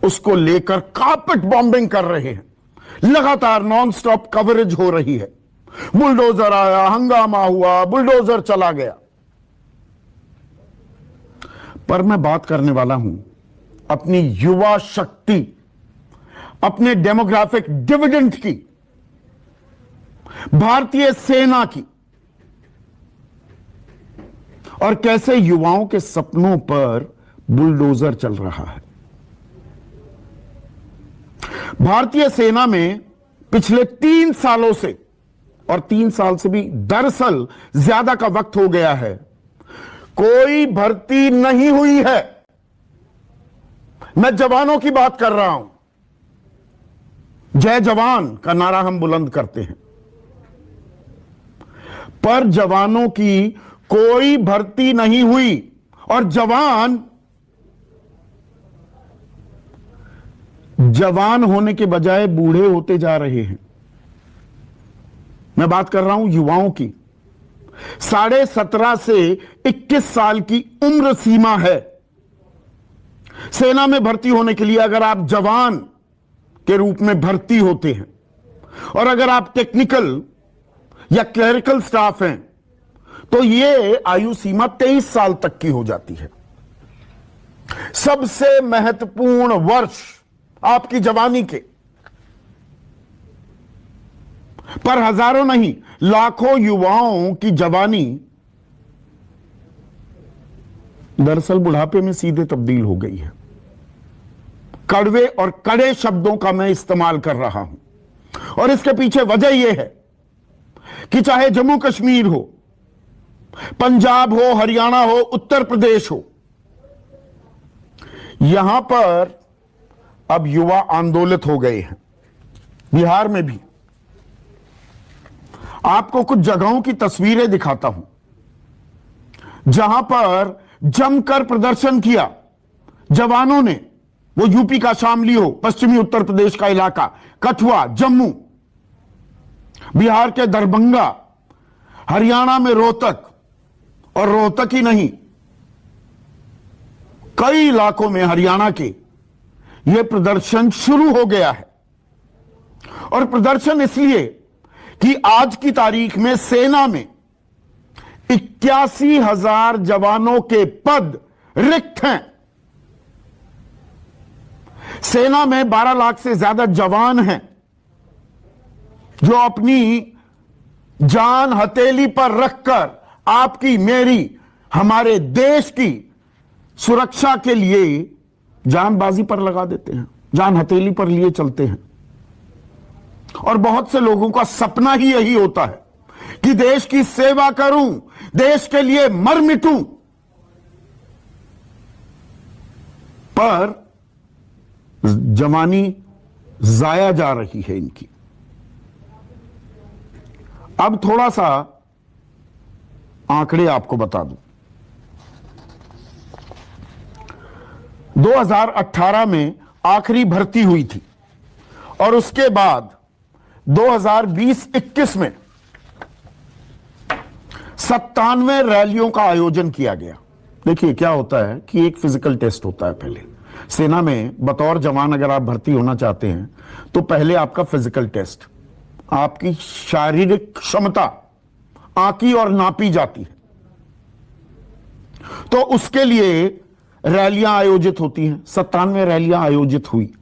उसको लेकर carpet bombing कर रहे हैं। लगातार नॉन स्टॉप कवरेज हो रही है। बुलडोजर आया, हंगामा हुआ, बुलडोजर चला गया। पर मैं बात करने वाला हूं अपनी युवा शक्ति, अपने डेमोग्राफिक डिविडेंड की, भारतीय सेना की, और कैसे युवाओं के सपनों पर बुलडोजर चल रहा है। भारतीय सेना में पिछले 3 सालों से, और 3 साल से भी दरअसल ज्यादा का वक्त हो गया है, कोई भर्ती नहीं हुई है। मैं जवानों की बात कर रहा हूं। जय जवान का नारा हम बुलंद करते हैं, पर जवानों की कोई भर्ती नहीं हुई, और जवान होने के बजाय बूढ़े होते जा रहे हैं। मैं बात कर रहा हूं युवाओं की। 17.5 से 21 साल की उम्र सीमा है सेना में भर्ती होने के लिए। अगर आप जवान के रूप में भर्ती होते हैं, और अगर आप टेक्निकल या क्लरिकल स्टाफ हैं, तो यह आयु सीमा 23 साल तक की हो जाती है। सबसे महत्वपूर्ण वर्ष आपकी जवानी के। पर हजारों नहीं, लाखों युवाओं की जवानी दरअसल बुढ़ापे में सीधे तब्दील हो गई है। कड़वे और कड़े शब्दों का मैं इस्तेमाल कर रहा हूं, और इसके पीछे वजह यह है कि चाहे जम्मू कश्मीर हो, पंजाब हो, हरियाणा हो, उत्तर प्रदेश हो, यहां पर अब युवा आंदोलित हो गए हैं। बिहार में भी। आपको कुछ जगहों की तस्वीरें दिखाता हूं जहां पर जमकर प्रदर्शन किया जवानों ने। वो यूपी का शामली हो, पश्चिमी उत्तर प्रदेश का इलाका, कठुआ, जम्मू, बिहार के दरभंगा, हरियाणा में रोहतक, और रोहतक ही नहीं, कई इलाकों में हरियाणा के यह प्रदर्शन शुरू हो गया है। और प्रदर्शन इसलिए कि आज की तारीख में सेना में 81,000 जवानों के पद रिक्त हैं। सेना में 12 लाख से ज्यादा जवान हैं जो अपनी जान हथेली पर रखकर आपकी, मेरी, हमारे देश की सुरक्षा के लिए जान बाजी पर लगा देते हैं, जान हथेली पर लिए चलते हैं। और बहुत से लोगों का सपना ही यही होता है कि देश की सेवा करूं, देश के लिए मर मिटूं। पर जवानी जाया जा रही है इनकी। अब थोड़ा सा आंकड़े आपको बता दूं। 2018 में आखिरी भर्ती हुई थी, और उसके बाद 2020-21 में 97 रैलियों का आयोजन किया गया। देखिए क्या होता है कि एक फिजिकल टेस्ट होता है पहले सेना में। बतौर जवान अगर आप भर्ती होना चाहते हैं तो पहले आपका फिजिकल टेस्ट, आपकी शारीरिक क्षमता आंकी और नापी जाती है। तो उसके लिए रैलियां आयोजित होती हैं। 97 रैलियां आयोजित हुई।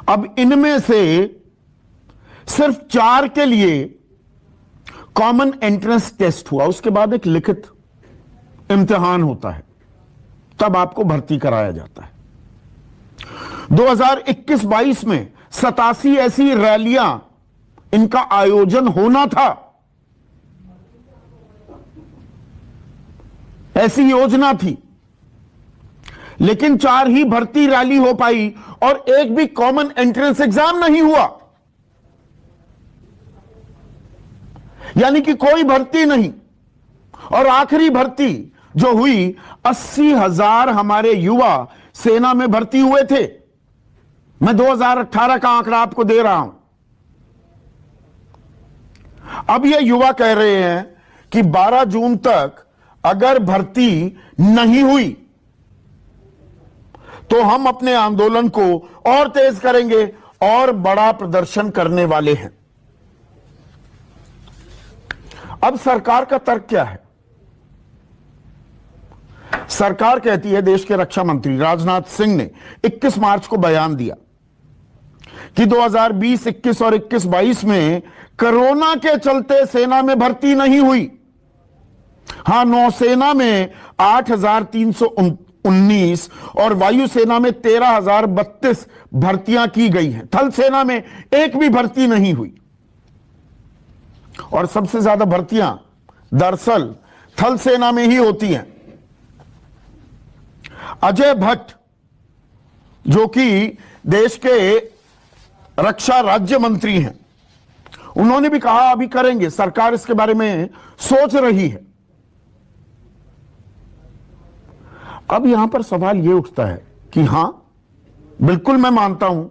अब इनमें से सिर्फ 4 के लिए कॉमन एंट्रेंस टेस्ट हुआ। उसके बाद एक लिखित इम्तिहान होता है, तब आपको भर्ती कराया जाता है। 2021-22 में 87 ऐसी रैलियां, इनका आयोजन होना था, ऐसी योजना थी, लेकिन 4 ही भर्ती रैली हो पाई और एक भी कॉमन एंट्रेंस एग्जाम नहीं हुआ। यानी कि कोई भर्ती नहीं। और आखिरी भर्ती जो हुई, 80,000 हमारे युवा सेना में भर्ती हुए थे। मैं 2018 का आंकड़ा आपको दे रहा हूं। अब ये युवा कह रहे हैं कि 12 जून तक अगर भर्ती नहीं हुई तो हम अपने आंदोलन को और तेज करेंगे और बड़ा प्रदर्शन करने वाले हैं। अब सरकार का तर्क क्या है? सरकार कहती है, देश के रक्षा मंत्री राजनाथ सिंह ने 21 मार्च को बयान दिया कि 2020, 21 और 21-22 में कोरोना के चलते सेना में भर्ती नहीं हुई। हां, नौसेना में 8,319 और वायुसेना में 13,032 भर्तियां की गई हैं। थल सेना में एक भी भर्ती नहीं हुई। और सबसे ज्यादा भर्तियां दरअसल थल सेना में ही होती हैं। अजय भट्ट, जो कि देश के रक्षा राज्य मंत्री हैं, उन्होंने भी कहा अभी करेंगे, सरकार इसके बारे में सोच रही है। अब यहां पर सवाल यह उठता है कि हां, बिल्कुल मैं मानता हूं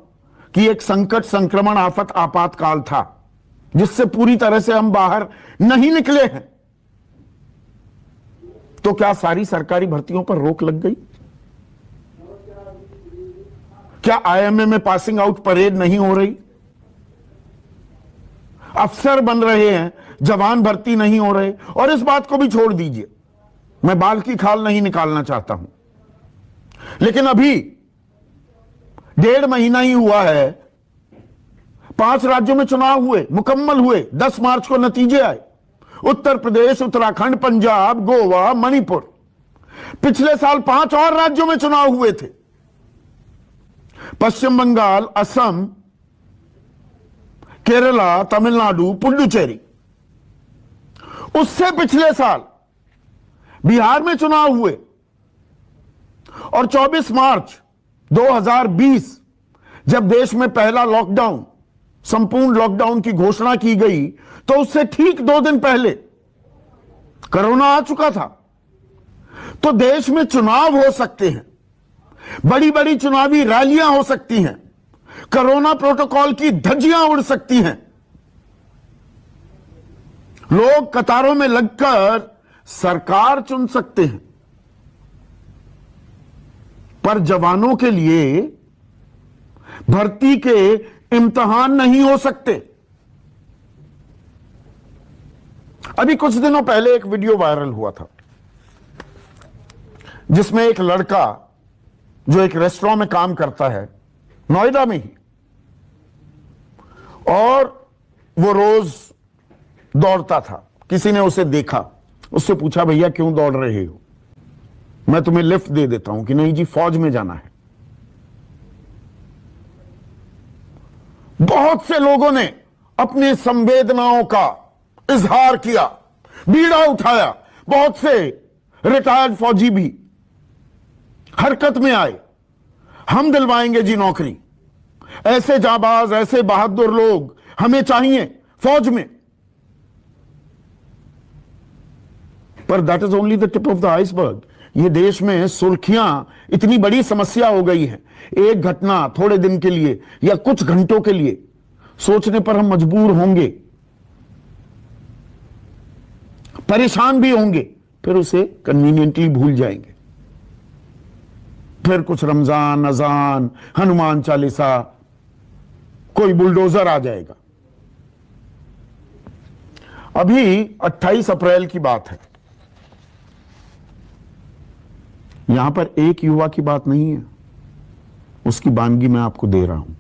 कि एक संकट, संक्रमण, आफत, आपातकाल था जिससे पूरी तरह से हम बाहर नहीं निकले हैं। तो क्या सारी सरकारी भर्तियों पर रोक लग गई? क्या आईएमए में पासिंग आउट परेड नहीं हो रही? अफसर बन रहे हैं, जवान भर्ती नहीं हो रहे। और इस बात को भी छोड़ दीजिए, मैं बाल की खाल नहीं निकालना चाहता हूं, लेकिन अभी 1.5 महीना ही हुआ है, 5 राज्यों में चुनाव हुए, मुकम्मल हुए, 10 मार्च को नतीजे आए। उत्तर प्रदेश, उत्तराखंड, पंजाब, गोवा, मणिपुर। पिछले साल 5 और राज्यों में चुनाव हुए थे, पश्चिम बंगाल, असम, केरला, तमिलनाडु, पुडुचेरी। उससे पिछले साल बिहार में चुनाव हुए। और 24 मार्च 2020 जब देश में पहला लॉकडाउन, संपूर्ण लॉकडाउन की घोषणा की गई, तो उससे ठीक 2 दिन पहले कोरोना आ चुका था। तो देश में चुनाव हो सकते हैं, बड़ी बड़ी चुनावी रैलियां हो सकती हैं, कोरोना प्रोटोकॉल की धज्जियां उड़ सकती हैं, लोग कतारों में लगकर सरकार चुन सकते हैं। पर जवानों के लिए भर्ती के इम्तिहान नहीं हो सकते। अभी कुछ दिनों पहले एक वीडियो वायरल हुआ था जिसमें एक लड़का जो एक रेस्टोरेंट में काम करता है, नोएडा में ही, और वो रोज दौड़ता था। किसी ने उसे देखा, उससे पूछा, भैया क्यों दौड़ रहे हो? मैं तुम्हें लिफ्ट दे देता हूं। कि नहीं जी, फौज में जाना है। बहुत से लोगों ने अपनी संवेदनाओं का इजहार किया, बीड़ा उठाया। बहुत से रिटायर्ड फौजी भी हरकत में आए, हम दिलवाएंगे जी नौकरी, ऐसे जाबाज, ऐसे बहादुर लोग हमें चाहिए फौज में। पर that is only the tip of the iceberg. ये देश में सुर्खियां इतनी बड़ी समस्या हो गई है। एक घटना थोड़े दिन के लिए या कुछ घंटों के लिए सोचने पर हम मजबूर होंगे, परेशान भी होंगे, फिर उसे कन्वीनियंटली भूल जाएंगे। फिर कुछ रमजान, अजान, हनुमान चालीसा, कोई बुलडोजर आ जाएगा। अभी 28 अप्रैल की बात है। यहां पर एक युवा की बात नहीं है, उसकी वानगी मैं आपको दे रहा हूं।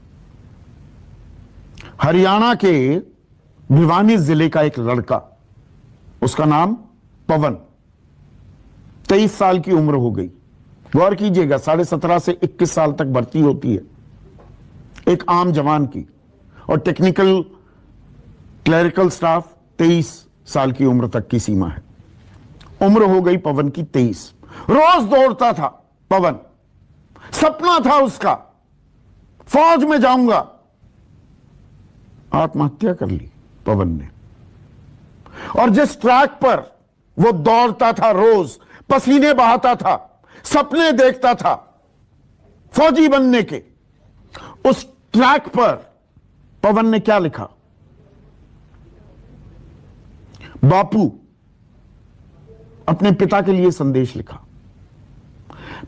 हरियाणा के भिवानी जिले का एक लड़का, उसका नाम पवन, 23 साल की उम्र हो गई। गौर कीजिएगा, 17.5 से 21 साल तक भर्ती होती है एक आम जवान की, और टेक्निकल क्लरिकल स्टाफ 23 साल की उम्र तक की सीमा है। उम्र हो गई पवन की 23। रोज दौड़ता था पवन, सपना था उसका, फौज में जाऊंगा। आत्महत्या कर ली पवन ने। और जिस ट्रैक पर वो दौड़ता था, रोज पसीने बहाता था, सपने देखता था फौजी बनने के, उस ट्रैक पर पवन ने क्या लिखा? बापू, अपने पिता के लिए संदेश लिखा।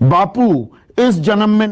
बापू, इस जन्म में